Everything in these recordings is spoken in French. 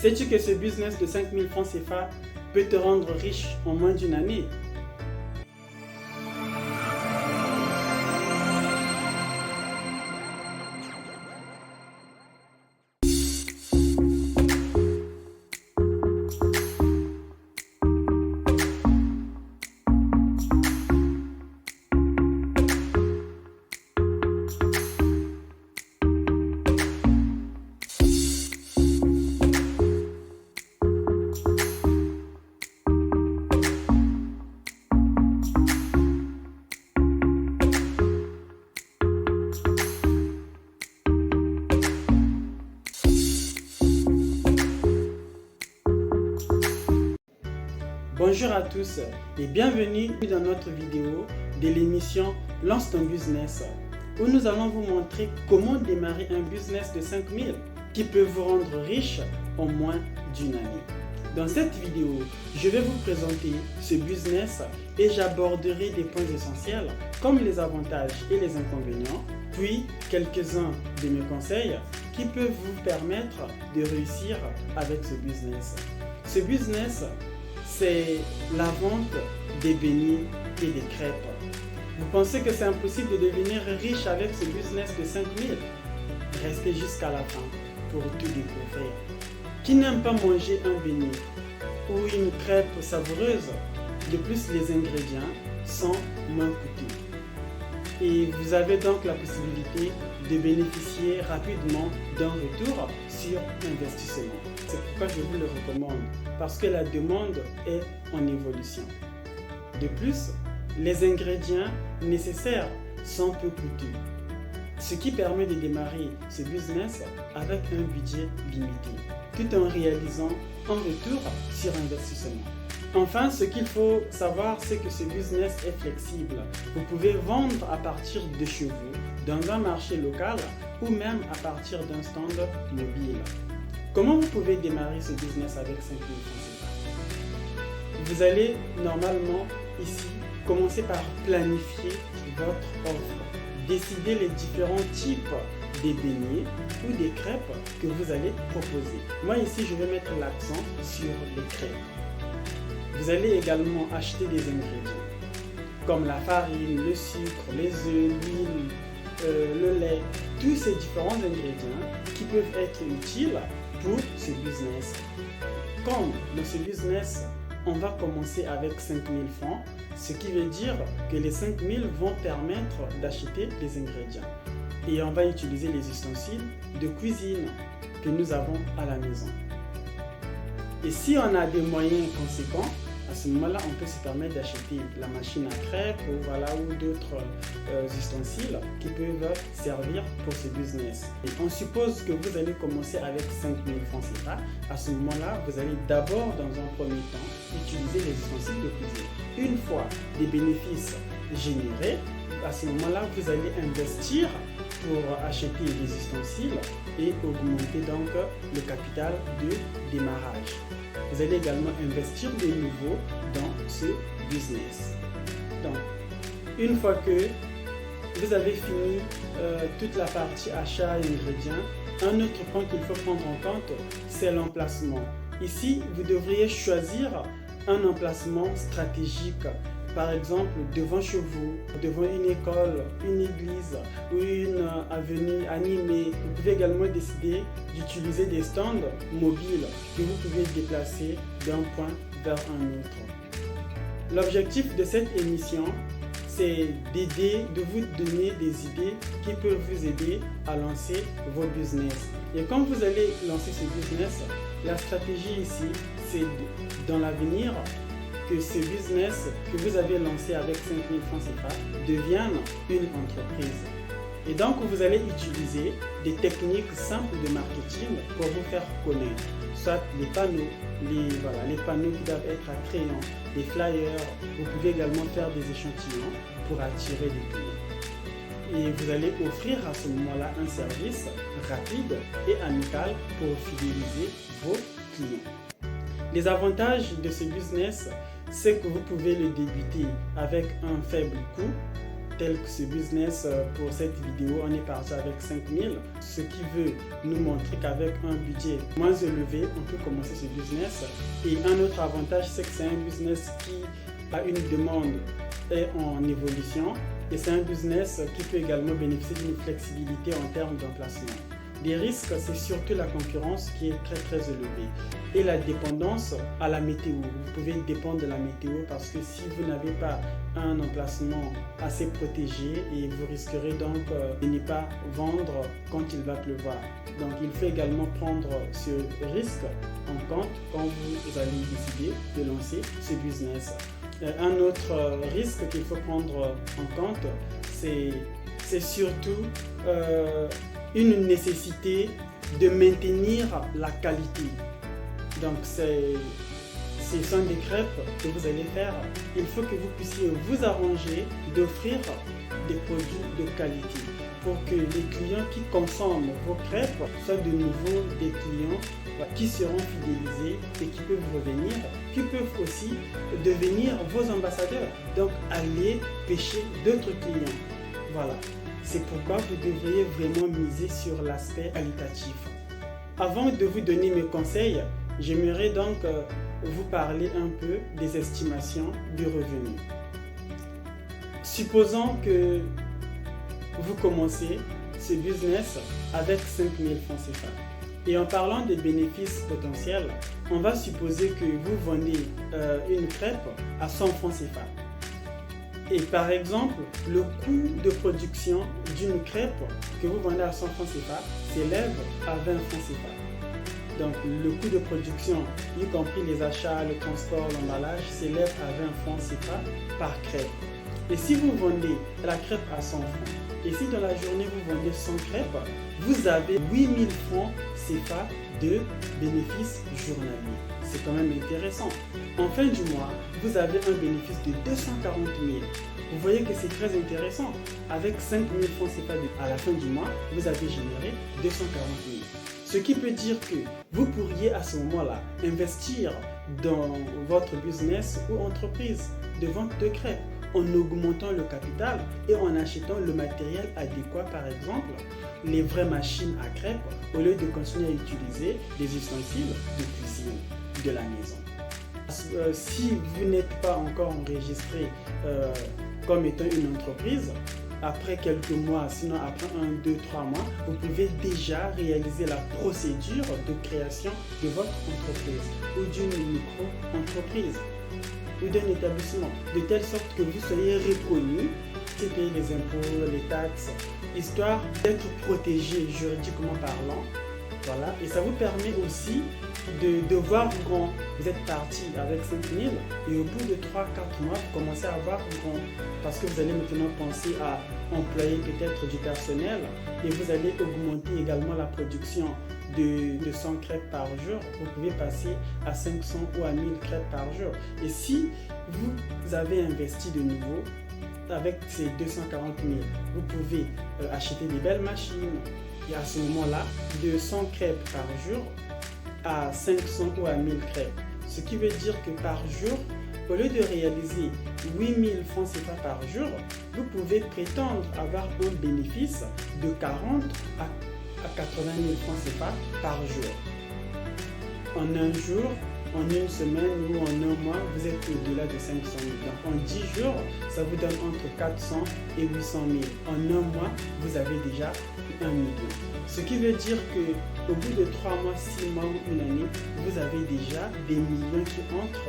Sais-tu que ce business de 5 000 francs CFA peut te rendre riche en moins d'une année? Bonjour à tous et bienvenue dans notre vidéo de l'émission Lance ton business, où nous allons vous montrer comment démarrer un business de 5 000 qui peut vous rendre riche en moins d'une année. Dans cette vidéo, je vais vous présenter ce business et j'aborderai des points essentiels comme les avantages et les inconvénients, puis quelques-uns de mes conseils qui peuvent vous permettre de réussir avec ce business. Ce business, c'est la vente des beignets et des crêpes. Vous pensez que c'est impossible de devenir riche avec ce business de 5 000? Restez jusqu'à la fin pour tout découvrir. Qui n'aime pas manger un beignet ou une crêpe savoureuse? De plus, les ingrédients sont moins coûteux. Et vous avez donc la possibilité de bénéficier rapidement d'un retour sur investissement. C'est pourquoi je vous le recommande, parce que la demande est en évolution. De plus, les ingrédients nécessaires sont peu coûteux, ce qui permet de démarrer ce business avec un budget limité, tout en réalisant un retour sur investissement. Enfin, ce qu'il faut savoir, c'est que ce business est flexible. Vous pouvez vendre à partir de chez vous, dans un marché local ou même à partir d'un stand mobile. Comment vous pouvez démarrer ce business avec 5 000 francs? Vous allez normalement ici commencer par planifier votre offre, décider les différents types des beignets ou des crêpes que vous allez proposer. Moi ici, je vais mettre l'accent sur les crêpes. Vous allez également acheter des ingrédients comme la farine, le sucre, les œufs, l'huile, le lait, tous ces différents ingrédients qui peuvent être utiles pour ce business. Comme dans ce business, on va commencer avec 5 000 francs, ce qui veut dire que les 5 000 vont permettre d'acheter les ingrédients. Et on va utiliser les ustensiles de cuisine que nous avons à la maison. Et si on a des moyens conséquents, à ce moment-là, on peut se permettre d'acheter la machine à crêpes ou d'autres ustensiles qui peuvent servir pour ce business. Et on suppose que vous allez commencer avec 5 000 francs CFA. À ce moment-là, vous allez d'abord, dans un premier temps, utiliser les ustensiles de cuisine. Une fois des bénéfices générés, à ce moment-là, vous allez investir pour acheter les ustensiles et augmenter donc le capital de démarrage. Vous allez également investir de nouveau dans ce business. Donc, une fois que vous avez fini toute la partie achat et ingrédients, un autre point qu'il faut prendre en compte, c'est l'emplacement. Ici, vous devriez choisir un emplacement stratégique. Par exemple, devant chez vous, devant une école, une église ou une avenue animée. Vous pouvez également décider d'utiliser des stands mobiles que vous pouvez déplacer d'un point vers un autre. L'objectif de cette émission, c'est de vous donner des idées qui peuvent vous aider à lancer vos business. Et quand vous allez lancer ce business, la stratégie ici, c'est dans l'avenir, que ce business que vous avez lancé avec 5 000 francs CFA devienne une entreprise. Et donc, vous allez utiliser des techniques simples de marketing pour vous faire connaître. Soit les panneaux, les panneaux qui doivent être à crayon, des flyers. Vous pouvez également faire des échantillons pour attirer des clients. Et vous allez offrir à ce moment-là un service rapide et amical pour fidéliser vos clients. Les avantages de ce business, c'est que vous pouvez le débuter avec un faible coût, tel que ce business. Pour cette vidéo, on est parti avec 5000, ce qui veut nous montrer qu'avec un budget moins élevé, on peut commencer ce business. Et un autre avantage, c'est que c'est un business qui a une demande et en évolution, et c'est un business qui peut également bénéficier d'une flexibilité en termes d'emplacement. Les risques, c'est surtout la concurrence qui est très élevée et la dépendance à la météo. Vous pouvez dépendre de la météo parce que si vous n'avez pas un emplacement assez protégé, et vous risquerez donc de ne pas vendre quand il va pleuvoir. Donc il faut également prendre ce risque en compte quand vous allez décider de lancer ce business. Un autre risque qu'il faut prendre en compte, c'est surtout une nécessité de maintenir la qualité. Donc ce sont des crêpes que vous allez faire. Il faut que vous puissiez vous arranger d'offrir des produits de qualité pour que les clients qui consomment vos crêpes soient de nouveau des clients qui seront fidélisés et qui peuvent revenir, qui peuvent aussi devenir vos ambassadeurs. Donc allez pêcher d'autres clients. Voilà. C'est pourquoi vous devriez vraiment miser sur l'aspect qualitatif. Avant de vous donner mes conseils, j'aimerais donc vous parler un peu des estimations du revenu. Supposons que vous commencez ce business avec 5000 francs CFA. Et en parlant des bénéfices potentiels, on va supposer que vous vendez une crêpe à 100 francs CFA. Et par exemple, le coût de production d'une crêpe que vous vendez à 100 francs CFA s'élève à 20 francs CFA. Donc le coût de production, y compris les achats, le transport, l'emballage, s'élève à 20 francs CFA par crêpe. Et si vous vendez la crêpe à 100 francs, et si dans la journée vous vendez 100 crêpes, vous avez 8000 francs CFA de bénéfices journaliers. C'est quand même intéressant. En fin du mois, vous avez un bénéfice de 240 000. Vous voyez que c'est très intéressant. Avec 5 000 francs CFA à la fin du mois, vous avez généré 240 000. Ce qui peut dire que vous pourriez à ce moment-là investir dans votre business ou entreprise de vente de crêpes en augmentant le capital et en achetant le matériel adéquat, par exemple les vraies machines à crêpes, au lieu de continuer à utiliser des ustensiles de cuisine de la maison. Si vous n'êtes pas encore enregistré comme étant une entreprise, après quelques mois, sinon après 1, 2, 3 mois, vous pouvez déjà réaliser la procédure de création de votre entreprise ou d'une micro-entreprise ou d'un établissement, de telle sorte que vous soyez reconnu, c'est payer les impôts, les taxes, histoire d'être protégé juridiquement parlant. Voilà. Et ça vous permet aussi de voir grand. Vous êtes parti avec 5000 et au bout de 3-4 mois, vous commencez à voir grand. Parce que vous allez maintenant penser à employer peut-être du personnel et vous allez augmenter également la production de 100 crêpes par jour. Vous pouvez passer à 500 ou à 1000 crêpes par jour. Et si vous avez investi de nouveau, avec ces 240 000, vous pouvez acheter des belles machines. Et à ce moment-là, de 100 crêpes par jour à 500 ou à 1000 crêpes. Ce qui veut dire que par jour, au lieu de réaliser 8000 francs CFA par jour, vous pouvez prétendre avoir un bénéfice de 40 à 80 000 francs CFA par jour. En un jour, en une semaine ou en un mois, vous êtes au-delà de 500 000. Donc en 10 jours, ça vous donne entre 400 et 800 000. En un mois, vous avez déjà 1 million. Ce qui veut dire qu'au bout de 3 mois, 6 mois ou une année, vous avez déjà des millions qui entrent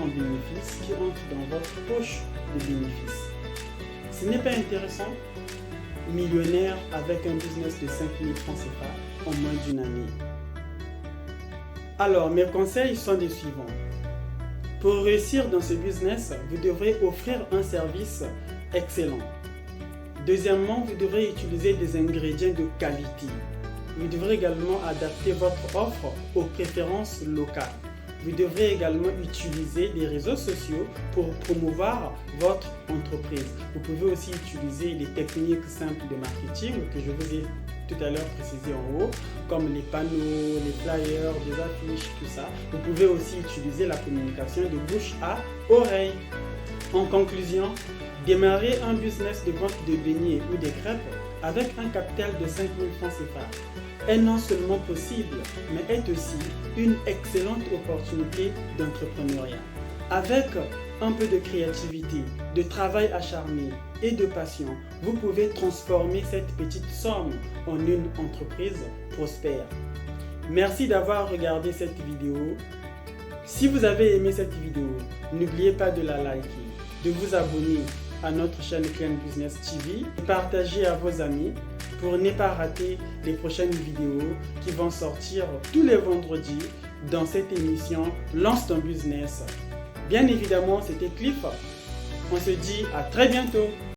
en bénéfice, qui entrent dans votre poche de bénéfices. Ce n'est pas intéressant? Millionnaire avec un business de 5 000 francs CFA en moins d'une année. Alors, mes conseils sont les suivants. Pour réussir dans ce business, vous devrez offrir un service excellent. Deuxièmement, vous devrez utiliser des ingrédients de qualité. Vous devrez également adapter votre offre aux préférences locales. Vous devrez également utiliser les réseaux sociaux pour promouvoir votre entreprise. Vous pouvez aussi utiliser les techniques simples de marketing que je vous ai tout à l'heure précisé en haut, comme les panneaux, les flyers, des affiches, tout ça. Vous pouvez aussi utiliser la communication de bouche à oreille. En conclusion, Démarrer un business de vente de beignets ou de crêpes avec un capital de 5 000 francs CFA est non seulement possible, mais est aussi une excellente opportunité d'entrepreneuriat. Avec un peu de créativité, de travail acharné et de passion, vous pouvez transformer cette petite somme en une entreprise prospère. Merci d'avoir regardé cette vidéo. Si vous avez aimé cette vidéo, n'oubliez pas de la liker, de vous abonner à notre chaîne Clean Business TV et partager à vos amis pour ne pas rater les prochaines vidéos qui vont sortir tous les vendredis dans cette émission Lance ton business. Bien évidemment, c'était Cliff. On se dit à très bientôt.